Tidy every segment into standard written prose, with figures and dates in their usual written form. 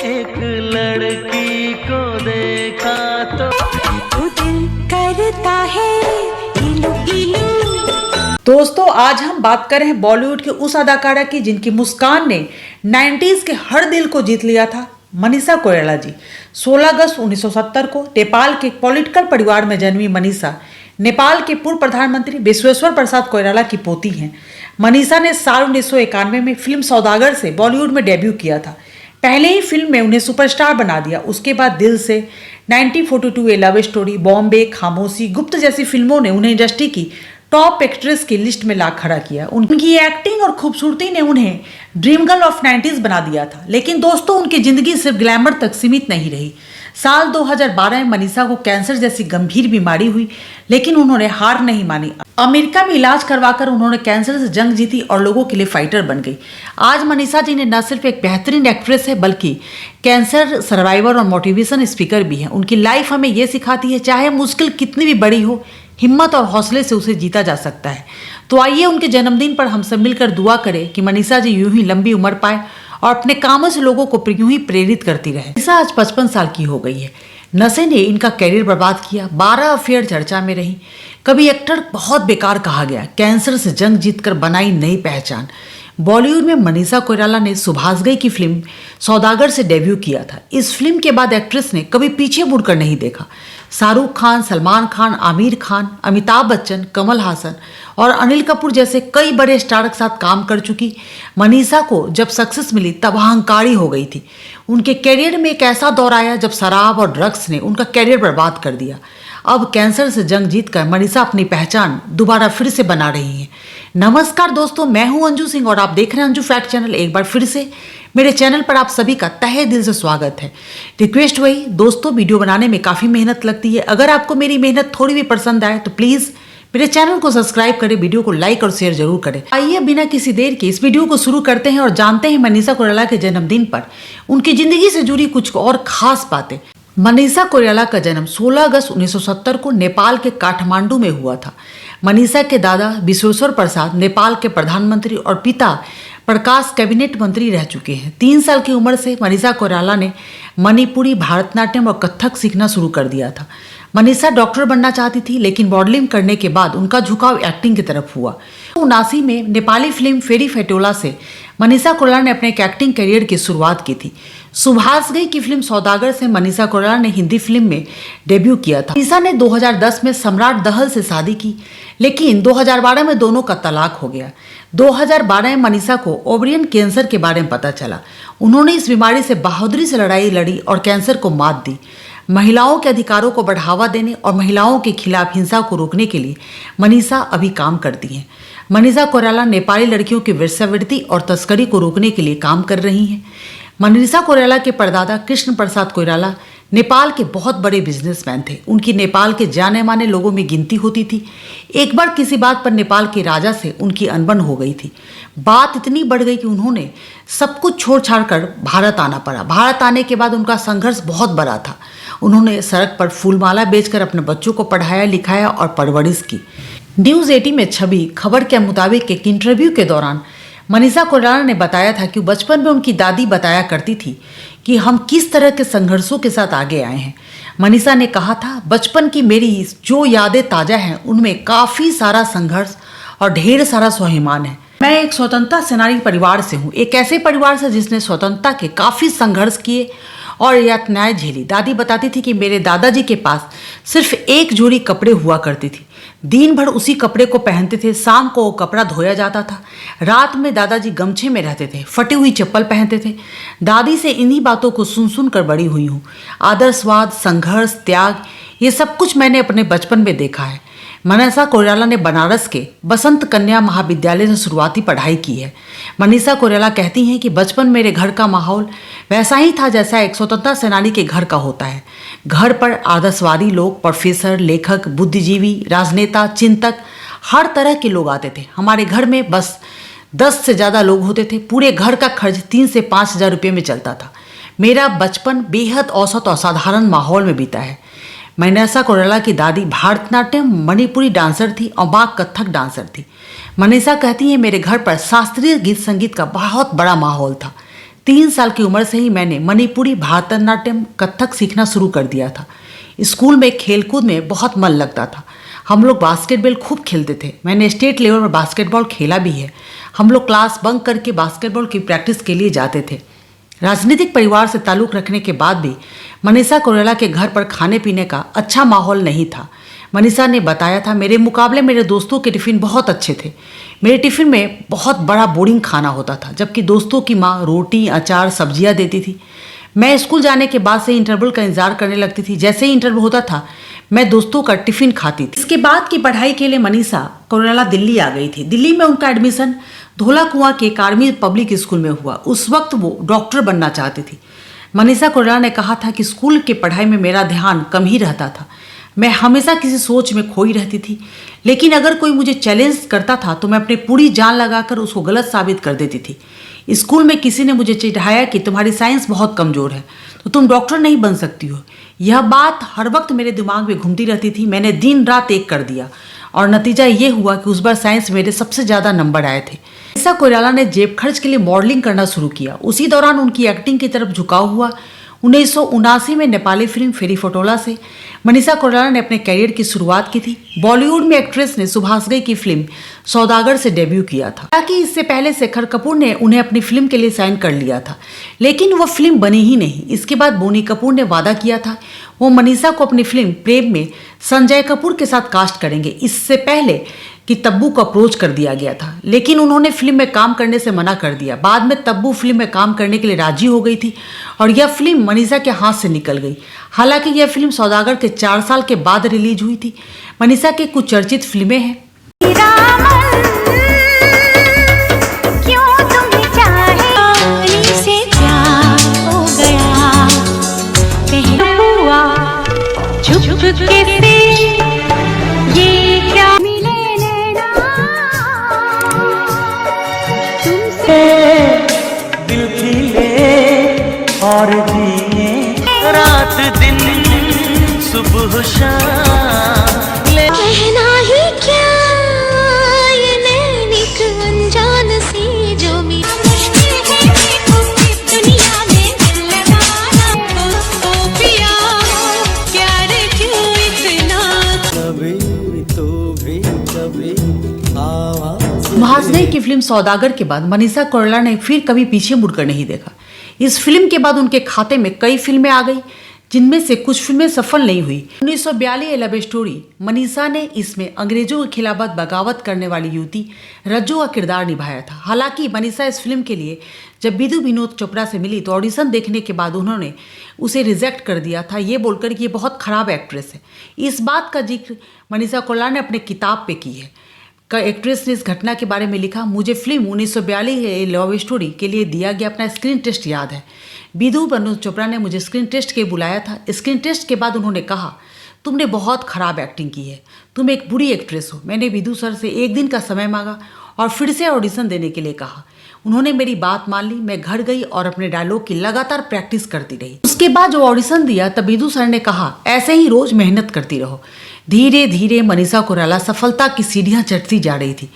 दिल करता है इलू इलू। दोस्तों, आज हम बात कर रहे हैं बॉलीवुड की उस अदाकारा की जिनकी मुस्कान ने 90s के हर दिल को जीत लिया था। मनीषा कोइराला जी 16 अगस्त 1970 को नेपाल के एक पॉलिटिकल परिवार में जन्मी मनीषा नेपाल के पूर्व प्रधानमंत्री विश्वेश्वर प्रसाद कोइराला की पोती हैं। मनीषा ने साल 1991 में फिल्म सौदागर से बॉलीवुड में डेब्यू किया था। पहले ही फिल्म में उन्हें सुपरस्टार बना दिया। उसके बाद दिल से, 1942 ए लव स्टोरी, बॉम्बे, खामोशी, गुप्त जैसी फिल्मों ने उन्हें इंडस्ट्री की टॉप एक्ट्रेस की लिस्ट में ला खड़ा किया। उनकी एक्टिंग और खूबसूरती ने उन्हें ड्रीम गर्ल ऑफ 90s बना दिया था। लेकिन दोस्तों, उनकी जिंदगी सिर्फ ग्लैमर तक सीमित नहीं रही। साल 2012 में मनीषा को कैंसर जैसी गंभीर बीमारी हुई, लेकिन उन्होंने हार नहीं मानी। अमेरिका में इलाज करवाकर उन्होंने कैंसर से जंग जीती और लोगों के लिए फाइटर बन गई। आज मनीषा जी ने न सिर्फ एक बेहतरीन एक्ट्रेस है, बल्कि कैंसर सर्वाइवर और मोटिवेशन स्पीकर भी हैं। उनकी लाइफ हमें ये सिखाती है, चाहे मुश्किल कितनी भी बड़ी हो, हिम्मत और हौसले से उसे जीता जा सकता है। तो आइए उनके जन्मदिन पर हम सब मिलकर दुआ करें कि मनीषा जी यूं ही लंबी उम्र पाए और अपने कामों से लोगों को यूं ही प्रेरित करती रहे। मनीषा आज 55 साल की हो गई है। नशे ने इनका कैरियर बर्बाद किया। 12 अफेयर चर्चा में रही। कभी एक्टर बहुत बेकार कहा गया। कैंसर से जंग जीतकर बनाई नई पहचान। बॉलीवुड में मनीषा कोइराला ने सुभाष घई की फिल्म सौदागर से डेब्यू किया था। इस फिल्म के बाद एक्ट्रेस ने कभी पीछे मुड़कर नहीं देखा। शाहरुख खान, सलमान खान, आमिर खान, अमिताभ बच्चन, कमल हासन और अनिल कपूर जैसे कई बड़े स्टार के साथ काम कर चुकी मनीषा को जब सक्सेस मिली तब अहंकारी हो गई थी। उनके कैरियर में एक ऐसा दौर आया जब शराब और ड्रग्स ने उनका कैरियर बर्बाद कर दिया। अब कैंसर से जंग जीतकर मनीषा अपनी पहचान दोबारा फिर से बना रही हैं। नमस्कार दोस्तों, मैं हूं अंजू सिंह और आप देख रहे हैं अंजू फैक्ट चैनल। एक बार फिर से मेरे चैनल पर आप सभी का तहे दिल से स्वागत है। रिक्वेस्ट वही दोस्तों, वीडियो बनाने में काफ़ी मेहनत लगती है। अगर आपको मेरी मेहनत थोड़ी भी पसंद आए तो प्लीज़ मेरे चैनल को सब्सक्राइब करें, वीडियो को लाइक और शेयर जरूर करें। आइए बिना किसी देर के इस वीडियो को शुरू करते हैं और जानते हैं मनीषा कोइराला के जन्मदिन पर उनकी जिंदगी से जुड़ी कुछ और खास बातें। मनीषा कोइराला का जन्म 16 अगस्त 1970 को नेपाल के काठमांडू में हुआ था। मनीषा के दादा विश्वेश्वर प्रसाद नेपाल के प्रधानमंत्री और पिता प्रकाश कैबिनेट मंत्री रह चुके हैं। 3 साल की उम्र से मनीषा कोइराला ने मणिपुरी, भारतनाट्यम और कथक सीखना शुरू कर दिया था। मनीषा डॉक्टर बनना चाहती थी, लेकिन मॉडलिंग करने के बाद उनका झुकाव एक्टिंग की तरफ हुआ। 1979 में नेपाली फिल्म फेरी फेटोला से मनीषा कोइराला ने अपने एक्टिंग करियर की शुरुआत की थी। सुभाष घई की फिल्म सौदागर से मनीषा कोइराला ने हिंदी फिल्म में डेब्यू किया था। मनीषा ने 2010 में सम्राट दहल से शादी की, लेकिन 2012 में दोनों का तलाक हो गया। 2012 में मनीषा को ओवरियन कैंसर के बारे में पता चला। उन्होंने इस बीमारी से बहादुरी से लड़ाई लड़ी और कैंसर को मात दी। महिलाओं के अधिकारों को बढ़ावा देने और महिलाओं के खिलाफ हिंसा को रोकने के लिए मनीषा अभी काम करती हैं। मनीषा कोइराला नेपाली लड़कियों की वेश्यावृत्ति और तस्करी को रोकने के लिए काम कर रही हैं। मनीषा कोइराला के परदादा कृष्ण प्रसाद कोइराला नेपाल के बहुत बड़े बिजनेसमैन थे। उनकी नेपाल के जाने माने लोगों में गिनती होती थी। एक बार किसी बात पर नेपाल के राजा से उनकी अनबन हो गई थी। बात इतनी बढ़ गई कि उन्होंने सब कुछ छोड़ छाड़ कर भारत आना पड़ा। भारत आने के बाद उनका संघर्ष बहुत बड़ा था। उन्होंने सड़क पर फूलमाला बेचकर अपने बच्चों को पढ़ाया, लिखाया और परवरिश की। न्यूज़ 18 में छवि खबर के मुताबिक एक इंटरव्यू के दौरान मनीषा कोइराला ने बताया था कि बचपन में उनकी दादी बताया करती थी कि हम किस तरह के संघर्षों के साथ आगे आए हैं। मनीषा ने कहा था, बचपन की मेरी जो यादें ताज़ा हैं उनमें काफ़ी सारा संघर्ष और ढेर सारा स्वाभिमान है। मैं एक स्वतंत्रता सेनानी परिवार से हूँ, एक ऐसे परिवार से जिसने स्वतंत्रता के काफ़ी संघर्ष किए और यातनाएं झेली। दादी बताती थी कि मेरे दादाजी के पास सिर्फ एक जोड़ी कपड़े हुआ करती थी। दिन भर उसी कपड़े को पहनते थे। शाम को वो कपड़ा धोया जाता था। रात में दादाजी गमछे में रहते थे, फटी हुई चप्पल पहनते थे। दादी से इन्हीं बातों को सुन सुन कर बड़ी हुई हूँ। आदर्शवाद, संघर्ष, त्याग, ये सब कुछ मैंने अपने बचपन में देखा है। मनीषा कोइराला ने बनारस के बसंत कन्या महाविद्यालय से शुरुआती पढ़ाई की है। मनीषा कोइराला कहती हैं कि बचपन मेरे घर का माहौल वैसा ही था जैसा एक स्वतंत्रता सेनानी के घर का होता है। घर पर आदर्शवादी लोग, प्रोफेसर, लेखक, बुद्धिजीवी, राजनेता, चिंतक, हर तरह के लोग आते थे। हमारे घर में बस 10 से ज़्यादा लोग होते थे। पूरे घर का खर्च 3 से 5 हज़ार रुपये में चलता था। मेरा बचपन बेहद औसत और साधारण माहौल में बीता है। मनीषा कोइराला की दादी भारतनाट्यम मणिपुरी डांसर थी और माँ कथक डांसर थी। मनीषा कहती है, मेरे घर पर शास्त्रीय गीत संगीत का बहुत बड़ा माहौल था। 3 साल की उम्र से ही मैंने मणिपुरी, भारतनाट्यम, कथक सीखना शुरू कर दिया था। स्कूल में खेलकूद में बहुत मन लगता था। हम लोग बास्केटबॉल खूब खेलते थे। मैंने स्टेट लेवल पर बास्केटबॉल खेला भी है। हम लोग क्लास बंक करके बास्केटबॉल की प्रैक्टिस के लिए जाते थे। राजनीतिक परिवार से ताल्लुक़ रखने के बाद भी मनीषा कोइराला के घर पर खाने पीने का अच्छा माहौल नहीं था। मनीषा ने बताया था, मेरे मुकाबले मेरे दोस्तों के टिफ़िन बहुत अच्छे थे। मेरे टिफ़िन में बहुत बड़ा बोरिंग खाना होता था, जबकि दोस्तों की माँ रोटी, अचार, सब्जियाँ देती थी। मैं स्कूल जाने के बाद से इंटरवल का इंतजार करने लगती थी। जैसे ही इंटरवल होता था, मैं दोस्तों का टिफ़िन खाती थी। इसके बाद की पढ़ाई के लिए मनीषा कोइराला दिल्ली आ गई थी। दिल्ली में उनका एडमिशन धोला कुआं के कार्मी पब्लिक स्कूल में हुआ। उस वक्त वो डॉक्टर बनना चाहती थी। मनीषा कोइराला ने कहा था कि स्कूल की पढ़ाई में मेरा ध्यान कम ही रहता था। मैं हमेशा किसी सोच में खोई रहती थी, लेकिन अगर कोई मुझे चैलेंज करता था तो मैं अपनी पूरी जान लगाकर उसको गलत साबित कर देती थी। स्कूल में किसी ने मुझे चिढ़ाया कि तुम्हारी साइंस बहुत कमज़ोर है, तो तुम डॉक्टर नहीं बन सकती हो। यह बात हर वक्त मेरे दिमाग में घूमती रहती थी। मैंने दिन रात एक कर दिया और नतीजा ये हुआ कि उस बार साइंस मेरे सबसे ज़्यादा नंबर आए थे। मनीषा कोइराला ने जेब खर्च के लिए मॉडलिंग करना शुरू किया। उसी दौरान उनकी एक्टिंग की तरफ झुकाव हुआ। 1979 में नेपाली फिल्म फेरी फटोला से मनीषा कोइराला ने अपने करियर की शुरुआत की थी। बॉलीवुड में एक्ट्रेस ने सुभाष घई की फिल्म सौदागर से डेब्यू किया था। हालांकि इससे पहले शेखर कपूर ने उन्हें अपनी फिल्म के लिए साइन कर लिया था, लेकिन वह फिल्म बनी ही नहीं। इसके बाद बोनी कपूर ने वादा किया था वो मनीषा को अपनी फिल्म प्रेम में संजय कपूर के साथ कास्ट करेंगे। इससे पहले कि तब्बू को अप्रोच कर दिया गया था, लेकिन उन्होंने फिल्म में काम करने से मना कर दिया। बाद में तब्बू फिल्म में काम करने के लिए राजी हो गई थी और यह फिल्म मनीषा के हाथ से निकल गई। हालांकि यह फिल्म सौदागर के 4 साल के बाद रिलीज हुई थी। मनीषा की कुछ चर्चित फिल्में हैं। दिल खिले और जिए रात दिन सुबह शाम ले कहना ही क्या ये नैनिक अनजान सी जो मेरी मुश्किल है दुनिया में दिल लगाना। ओ पिया प्यार क्यों इतना कभी तो भी कभी आवाज़ सुभाष घई की फिल्म सौदागर के बाद मनीषा कोइराला ने फिर कभी पीछे मुड़कर नहीं देखा। इस फिल्म के बाद उनके खाते में कई फिल्में आ गई, जिनमें से कुछ फिल्में सफल नहीं हुई। 1942 लव स्टोरी, मनीषा ने इसमें अंग्रेजों के खिलाफ बगावत करने वाली युवती रज्जो का किरदार निभाया था। हालांकि मनीषा इस फिल्म के लिए जब विधु विनोद चोपड़ा से मिली तो ऑडिशन देखने के बाद उन्होंने उसे रिजेक्ट कर दिया था, ये बोलकर कि ये बहुत खराब एक्ट्रेस है। इस बात का जिक्र मनीषा कोइराला ने अपने किताब पे की है। एक्ट्रेस ने इस घटना के बारे में लिखा, मुझे फिल्म 1942 लव स्टोरी के लिए दिया गया अपना स्क्रीन टेस्ट याद है। विधु विनोद चोपड़ा ने मुझे स्क्रीन टेस्ट के बुलाया था। स्क्रीन टेस्ट के बाद उन्होंने कहा, तुमने बहुत ख़राब एक्टिंग की है, तुम एक बुरी एक्ट्रेस हो। मैंने विधु सर से 1 दिन का समय मांगा और फिर से ऑडिशन देने के लिए कहा। उन्होंने मेरी बात मान ली। मैं घर गई और अपने डायलॉग की लगातार प्रैक्टिस करती रही। उसके बाद जो ऑडिशन दिया तब विधु सर ने कहा, ऐसे ही रोज मेहनत करती रहो। धीरे धीरे मनीषा कोइराला सफलता की सीढ़ियां चढ़ती जा रही थी।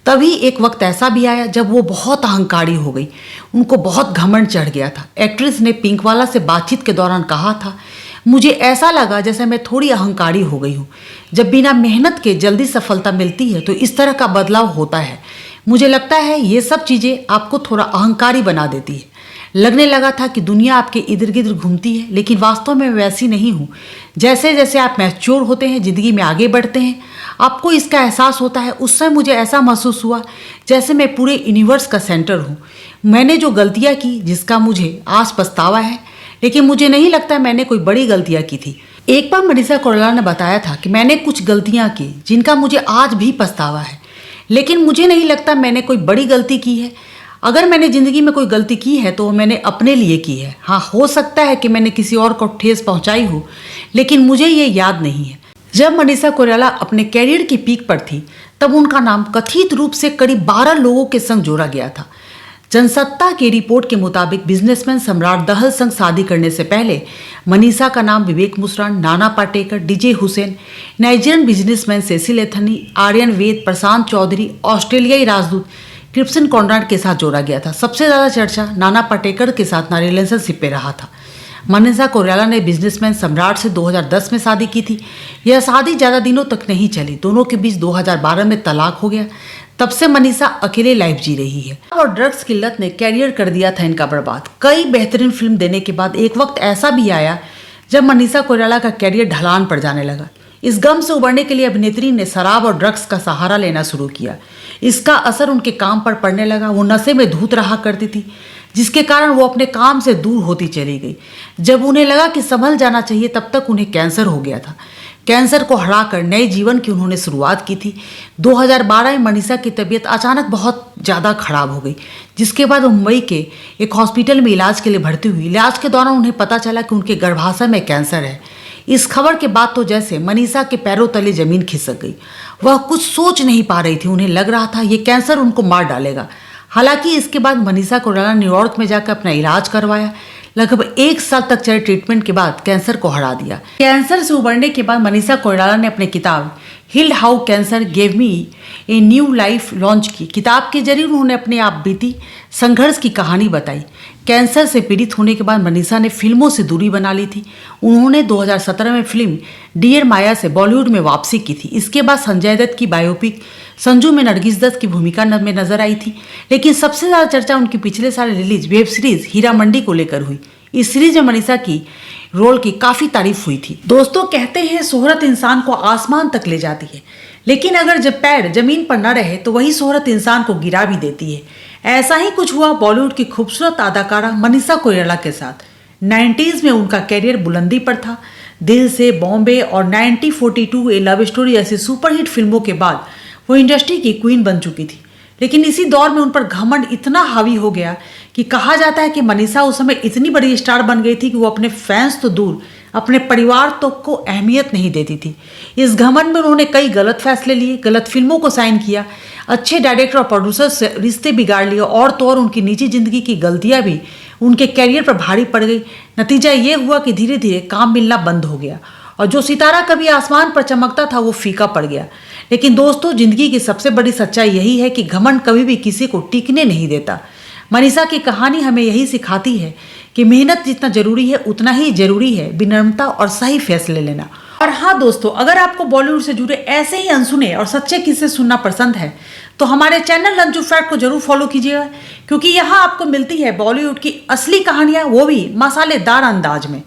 तभी एक वक्त ऐसा भी आया जब वो बहुत अहंकारी हो गई। उनको बहुत घमंड चढ़ गया था। एक्ट्रेस ने पिंकवाला से बातचीत के दौरान कहा था, मुझे ऐसा लगा जैसे मैं थोड़ी अहंकारी हो गई हूँ। जब बिना मेहनत के जल्दी सफलता मिलती है तो इस तरह का बदलाव होता है। मुझे लगता है ये सब चीज़ें आपको थोड़ा अहंकारी बना देती है। लगने लगा था कि दुनिया आपके इधर गिर्द घूमती है, लेकिन वास्तव में वैसी नहीं हूँ। जैसे जैसे आप मैच्योर होते हैं, ज़िंदगी में आगे बढ़ते हैं, आपको इसका एहसास होता है। उस समय मुझे ऐसा महसूस हुआ जैसे मैं पूरे यूनिवर्स का सेंटर हूँ। मैंने जो गलतियाँ की जिसका मुझे आज पछतावा है, लेकिन मुझे नहीं लगता मैंने कोई बड़ी गलतियाँ की थी। एक बार मनीषा कोइराला ने बताया था कि मैंने कुछ गलतियाँ की जिनका मुझे आज भी पछतावा है, लेकिन मुझे नहीं लगता मैंने कोई बड़ी गलती की है। अगर मैंने ज़िंदगी में कोई गलती की है तो मैंने अपने लिए की है। हाँ, हो सकता है कि मैंने किसी और को ठेस पहुंचाई हो, लेकिन मुझे ये याद नहीं है। जब मनीषा कोइराला अपने कैरियर की पीक पर थी तब उनका नाम कथित रूप से करीब 12 लोगों के संग जोड़ा गया था। जनसत्ता की रिपोर्ट के मुताबिक बिजनेसमैन सम्राट दहल संग शादी करने से पहले मनीषा का नाम Vivek Musran, Nana Patekar, DJ Hussain, Nigerian businessman Cecil एथनी, आर्यन वेद, प्रशांत चौधरी, ऑस्ट्रेलियाई राजदूत क्रिप्सन कॉनराड के साथ जोड़ा गया था। सबसे ज़्यादा चर्चा नाना पाटेकर के साथ नारी रिलेशनशिप पे रहा था। मनीषा कोइराला ने बिजनेसमैन सम्राट से 2010 में शादी की थी। यह शादी ज़्यादा दिनों तक नहीं चली, दोनों के बीच 2012 में तलाक हो गया। तब से मनीषा अकेले लाइफ जी रही है और ड्रग्स की लत ने कैरियर कर दिया था इनका बर्बाद। कई बेहतरीन फिल्म देने के बाद एक वक्त ऐसा भी आया जब मनीषा कोइराला का कैरियर ढलान पर जाने लगा। इस गम से उबरने के लिए अभिनेत्री ने शराब और ड्रग्स का सहारा लेना शुरू किया। इसका असर उनके काम पर पड़ने लगा। वो नशे में धूत रहा करती थी, जिसके कारण वो अपने काम से दूर होती चली गई। जब उन्हें लगा कि संभल जाना चाहिए, तब तक उन्हें कैंसर हो गया था। कैंसर को हराकर नए जीवन की उन्होंने शुरुआत की थी। 2012 में मनीषा की तबीयत अचानक बहुत ज़्यादा खराब हो गई, जिसके बाद वो मुंबई के एक हॉस्पिटल में इलाज के लिए भर्ती हुई। इलाज के दौरान उन्हें पता चला कि उनके गर्भाशय में कैंसर है। इस खबर के बाद तो जैसे मनीषा के पैरों तले जमीन खिसक गई। वह कुछ सोच नहीं पा रही थी। उन्हें लग रहा था ये कैंसर उनको मार डालेगा। हालांकि इसके बाद मनीषा कोइराला न्यूयॉर्क में जाकर अपना इलाज करवाया। लगभग 1 साल तक चले ट्रीटमेंट के बाद कैंसर को हरा दिया। कैंसर से उबरने के बाद मनीषा कोइराला ने अपनी किताब healed how cancer gave me a new life launch की। किताब के जरिए उन्होंने अपने आप बीती संघर्ष की कहानी बताई। कैंसर से पीड़ित होने के बाद मनीषा ने फिल्मों से दूरी बना ली थी। उन्होंने 2017 में फिल्म डियर माया से बॉलीवुड में वापसी की थी। इसके बाद संजय दत्त की बायोपिक संजू में नरगिस दत्त की भूमिका में नजर आई थी। लेकिन सबसे ज़्यादा चर्चा उनकी पिछले साल release web series Heera Mandi को लेकर हुई। इस सीरीज में मनीषा की रोल की काफ़ी तारीफ हुई थी। दोस्तों, कहते हैं शोहरत इंसान को आसमान तक ले जाती है, लेकिन अगर जब पैर जमीन पर न रहे तो वही शोहरत इंसान को गिरा भी देती है। ऐसा ही कुछ हुआ बॉलीवुड की खूबसूरत अदाकारा मनीषा कोइराला के साथ। 90s में उनका कैरियर बुलंदी पर था। दिल से, बॉम्बे और 1942 ए लव स्टोरी ऐसी सुपरहिट फिल्मों के बाद वो इंडस्ट्री की क्वीन बन चुकी थी। लेकिन इसी दौर में उन पर घमंड इतना हावी हो गया कि कहा जाता है कि मनीषा उस समय इतनी बड़ी स्टार बन गई थी कि वो अपने फैंस तो दूर अपने परिवार तक को अहमियत नहीं देती थी। इस घमंड में उन्होंने कई गलत फैसले लिए, गलत फिल्मों को साइन किया, अच्छे डायरेक्टर और प्रोड्यूसर से रिश्ते बिगाड़ लिए और तो और उनकी निजी जिंदगी की गलतियां भी उनके कैरियर पर भारी पड़ गई। नतीजा ये हुआ कि धीरे धीरे काम मिलना बंद हो गया और जो सितारा कभी आसमान पर चमकता था वो फीका पड़ गया। लेकिन दोस्तों, जिंदगी की सबसे बड़ी सच्चाई यही है कि घमंड कभी भी किसी को टिकने नहीं देता। मनीषा की कहानी हमें यही सिखाती है कि मेहनत जितना जरूरी है उतना ही जरूरी है विनम्रता और सही फैसले लेना। और हाँ दोस्तों, अगर आपको बॉलीवुड से जुड़े ऐसे ही अनसुने और सच्चे किस्से सुनना पसंद है तो हमारे चैनल रंजू फैक्ट को जरूर फॉलो कीजिएगा, क्योंकि यहाँ आपको मिलती है बॉलीवुड की असली कहानियाँ, वो भी मसालेदार अंदाज में।